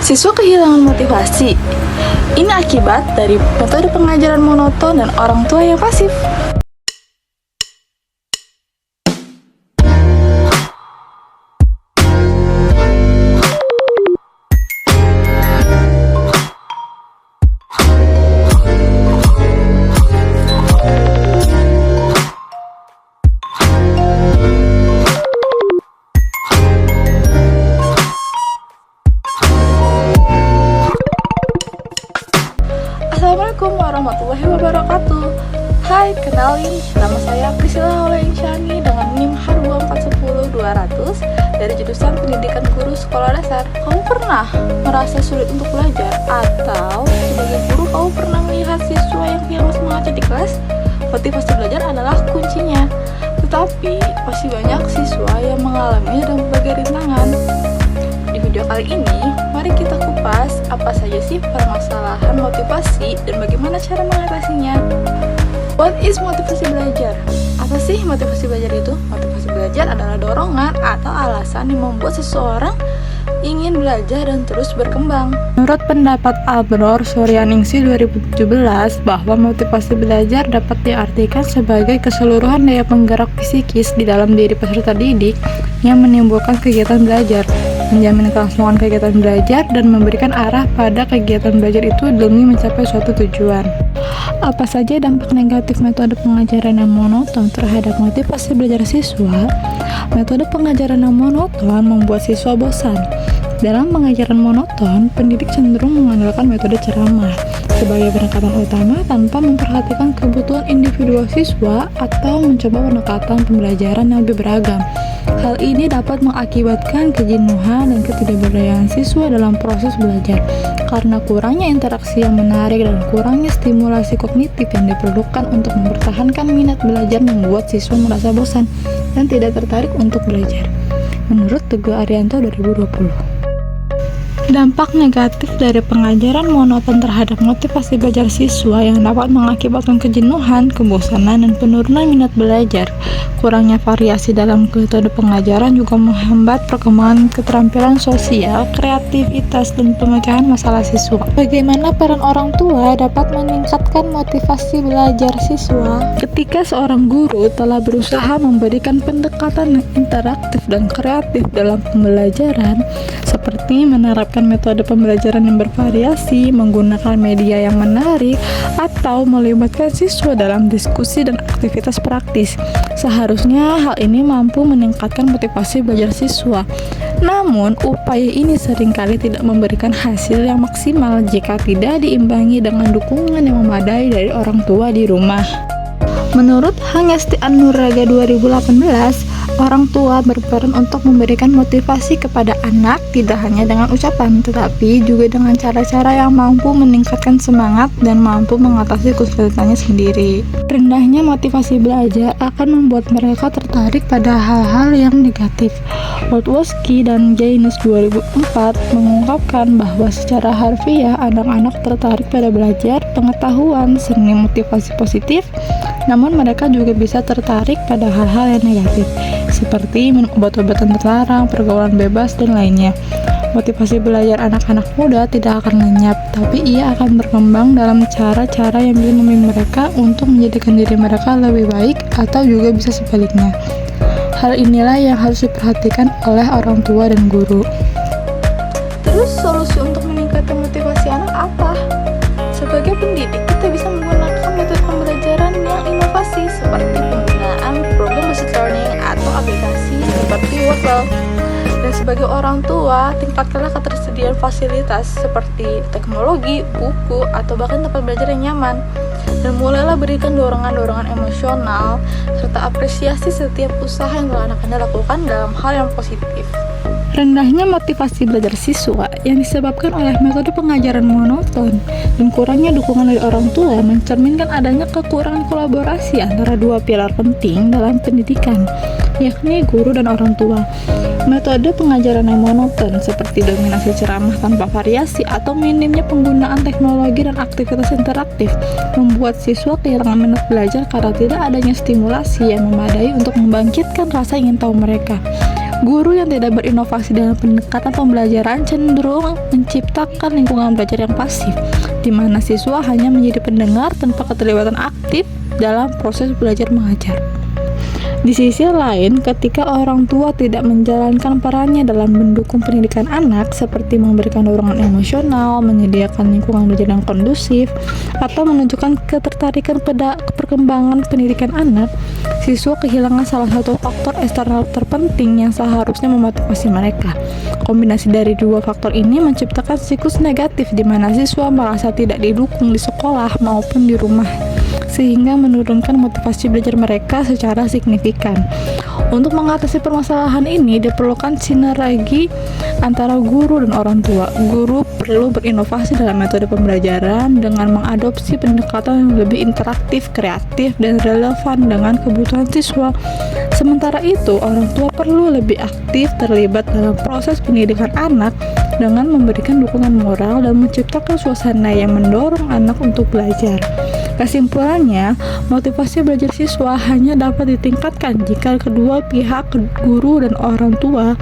Siswa kehilangan motivasi. Ini akibat dari metode pengajaran monoton dan orang tua yang pasif. Assalamualaikum warahmatullahi wabarakatuh. Hai, kenalin, nama saya Priscilla Insyani dengan NIM H2410200 dari jurusan Pendidikan Guru Sekolah Dasar. Kamu pernah merasa sulit untuk belajar? Atau sebagai guru kamu pernah melihat siswa yang kehilangan semangatnya di kelas? Motivasi belajar adalah kuncinya. Tetapi masih banyak siswa yang mengalaminya dengan berbagai rintangan. Di video kali ini, mari kita kupas apa saja sih permasalahan motivasi dan bagaimana cara mengatasinya. What is motivasi belajar? Apa sih motivasi belajar itu? Motivasi belajar adalah dorongan atau alasan yang membuat seseorang ingin belajar dan terus berkembang. Menurut pendapat Abror Suryaningsih 2017 bahwa motivasi belajar dapat diartikan sebagai keseluruhan daya penggerak psikis di dalam diri peserta didik yang menimbulkan kegiatan belajar, menjamin kelangsungan kegiatan belajar, dan memberikan arah pada kegiatan belajar itu demi mencapai suatu tujuan. Apa saja dampak negatif metode pengajaran yang monoton terhadap motivasi belajar siswa? Metode pengajaran yang monoton membuat siswa bosan. Dalam pengajaran monoton, pendidik cenderung mengandalkan metode ceramah sebagai pendekatan utama tanpa memperhatikan kebutuhan individual siswa atau mencoba pendekatan pembelajaran yang lebih beragam. Hal ini dapat mengakibatkan kejenuhan dan ketidakberdayaan siswa dalam proses belajar karena kurangnya interaksi yang menarik dan kurangnya stimulasi kognitif yang diperlukan untuk mempertahankan minat belajar membuat siswa merasa bosan dan tidak tertarik untuk belajar. Menurut Teguh Arianto 2020. Dampak negatif dari pengajaran monoton terhadap motivasi belajar siswa yang dapat mengakibatkan kejenuhan, kebosanan, dan penurunan minat belajar. Kurangnya variasi dalam metode pengajaran juga menghambat perkembangan keterampilan sosial, kreativitas, dan pemecahan masalah siswa. Bagaimana peran orang tua dapat meningkatkan motivasi belajar siswa? Ketika seorang guru telah berusaha memberikan pendekatan yang interaktif dan kreatif dalam pembelajaran, seperti menerapkan metode pembelajaran yang bervariasi, menggunakan media yang menarik, atau melibatkan siswa dalam diskusi dan aktivitas praktis. Seharusnya hal ini mampu meningkatkan motivasi belajar siswa. Namun, upaya ini seringkali tidak memberikan hasil yang maksimal jika tidak diimbangi dengan dukungan yang memadai dari orang tua di rumah. Menurut Hangesti Anuraga 2018, orang tua berperan untuk memberikan motivasi kepada anak tidak hanya dengan ucapan, tetapi juga dengan cara-cara yang mampu meningkatkan semangat dan mampu mengatasi kesulitannya sendiri. Rendahnya motivasi belajar akan membuat mereka tertarik pada hal-hal yang negatif. Wodowski dan Jaines 2004 mengungkapkan bahwa secara harfiah anak-anak tertarik pada belajar, pengetahuan, seni motivasi positif, namun mereka juga bisa tertarik pada hal-hal yang negatif, seperti minum obat-obatan terlarang, pergaulan bebas, dan lainnya. Motivasi belajar anak-anak muda tidak akan lenyap, tapi ia akan berkembang dalam cara-cara yang bisa membimbing mereka untuk menjadikan diri mereka lebih baik, atau juga bisa sebaliknya. Hal inilah yang harus diperhatikan oleh orang tua dan guru. Terus solusi untuk meningkatkan motivasi anak apa? Sebagai pendidik, kita bisa menggunakan metode pembelajaran yang inovasi seperti penggunaan program based learning atau aplikasi seperti Wordle. Dan sebagai orang tua, tingkatkanlah ketersediaan fasilitas seperti teknologi, buku, atau bahkan tempat belajar yang nyaman. Dan mulailah berikan dorongan-dorongan emosional serta apresiasi setiap usaha yang telah anak-anak lakukan dalam hal yang positif. Rendahnya motivasi belajar siswa yang disebabkan oleh metode pengajaran monoton dan kurangnya dukungan dari orang tua mencerminkan adanya kekurangan kolaborasi antara dua pilar penting dalam pendidikan, yakni guru dan orang tua. Metode pengajaran yang monoton seperti dominasi ceramah tanpa variasi atau minimnya penggunaan teknologi dan aktivitas interaktif membuat siswa kehilangan minat belajar karena tidak adanya stimulasi yang memadai untuk membangkitkan rasa ingin tahu mereka. Guru yang tidak berinovasi dalam pendekatan pembelajaran cenderung menciptakan lingkungan belajar yang pasif, di mana siswa hanya menjadi pendengar tanpa keterlibatan aktif dalam proses belajar mengajar. Di sisi lain, ketika orang tua tidak menjalankan perannya dalam mendukung pendidikan anak seperti memberikan dorongan emosional, menyediakan lingkungan belajar yang kondusif, atau menunjukkan ketertarikan pada perkembangan pendidikan anak, siswa kehilangan salah satu faktor eksternal terpenting yang seharusnya memotivasi mereka. Kombinasi dari dua faktor ini menciptakan siklus negatif di mana siswa merasa tidak didukung di sekolah maupun di rumah, sehingga menurunkan motivasi belajar mereka secara signifikan. Untuk mengatasi permasalahan ini diperlukan sinergi antara guru dan orang tua. Guru perlu berinovasi dalam metode pembelajaran dengan mengadopsi pendekatan yang lebih interaktif, kreatif, dan relevan dengan kebutuhan siswa. Sementara itu, orang tua perlu lebih aktif terlibat dalam proses pendidikan anak dengan memberikan dukungan moral dan menciptakan suasana yang mendorong anak untuk belajar. Kesimpulannya, motivasi belajar siswa hanya dapat ditingkatkan jika kedua pihak, guru dan orang tua,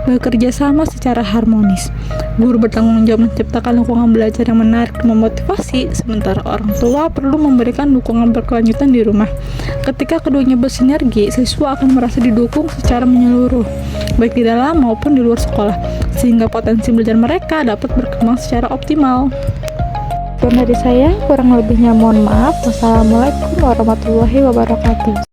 bekerja sama secara harmonis. Guru bertanggung jawab menciptakan lingkungan belajar yang menarik dan memotivasi, sementara orang tua perlu memberikan dukungan berkelanjutan di rumah. Ketika keduanya bersinergi, siswa akan merasa didukung secara menyeluruh, baik di dalam maupun di luar sekolah, sehingga potensi belajar mereka dapat berkembang secara optimal. Dari saya, kurang lebihnya mohon maaf. Wassalamualaikum warahmatullahi wabarakatuh.